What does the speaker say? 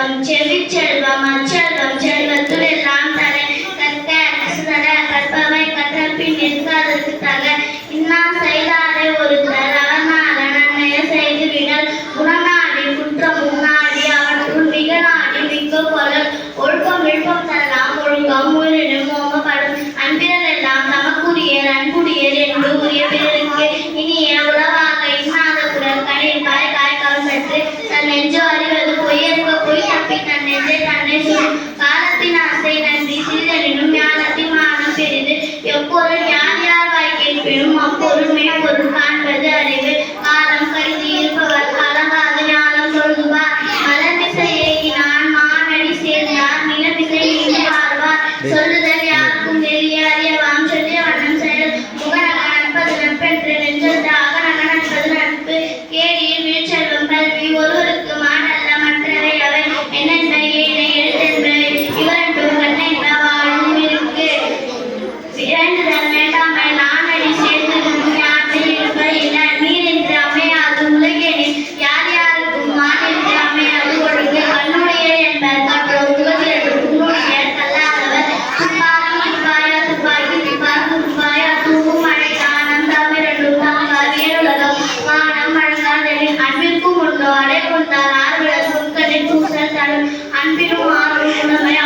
செல்வம் செவிச்செல்வம் அச்செல்வம் செல்வத்துள் எல்லாம் தலை கற்க கசதர கற்பவை கற்றபின் நிற்காதற்கு தக இன்னா செய்தாரே ஒருத்தர் அவனால நன்மைய செய்து விடல் குணநாடி குற்றம் முன்னாடி அவற்றுள் மிக நாடி மிக்க பொருள் ஒழுக்கம் விழுப்பம் தரலாம் ஒழுக்கம் ஊரிடும் மோகப்படும் அன்பினர் எல்லாம் தமக்குரியர் அன்புடையர் என்று உரிய பிறருக்கு இனிய உறவாக இன்னாத குரல் கணிப்பாய் காய்கால் பெற்று தன் நெஞ்சு அறிவது பொய்யற்க பொய் தப்பி தன் நெஞ்சை தன்னை சொல்லும் காலத்தின் ஆசை நன்றி சிறிதெனினும் ஞானத்தின் மானம் பெரிது எப்பொருள் யார் யார் வாய் கேட்பினும் அப்பொருள் மெய்ப்பொருள் காண்பது அறிவு காலம் கருதி இருப்பவர் கலங்காத ஞானம் சொல்லுவார் மலர்மிசை ஏகினான் மானடி சேர்ந்தார் நிலமிசை நீங்கி வாழ்வார் சொல்லுதல் யாருக்கும் வெளியே அறியவாம் சொல்லிய வண்ணம் செயல் முகநக நட்பது நட்பென்று நெஞ்சத்தாக நக நட்பது நட்பு கேடியில் வீழ்ச்செல்வம் கல்வி ஒருவருக்கு மாடல்ல மற்றவை அவை என்னென்ன ஏனை எழுத்தென்பவை இவரண்டும் கண்ணென்ற வாழும் இருக்கு வேண்டுதல் வேண்டாமை நானடி சேர்ந்திருக்கும் யாற்றில் இருப்பது இல்லை நீர் என்று அமையாது உலகெனில் யார் யாருக்கும் மான் என்று அமையாது ஒழுங்கு கண்ணுடைய என்பர் கற்றோர் உகதியது உன்னுடைய கல்லாதவர் துப்பாக்கி துப்பாயா துப்பாக்கி துப்பாக்கு துப்பாயா தூவும் மழை தானம் தவிரண்டும் தாங்க வேணுலகம் வானம் வழங்காதெனில் அன்பிற்கும் உண்டோ அடை கொண்டார் ஆர்வலர் சொற்களில் பூசல் தரும் அன்பினும் ஆர்வம் உணவை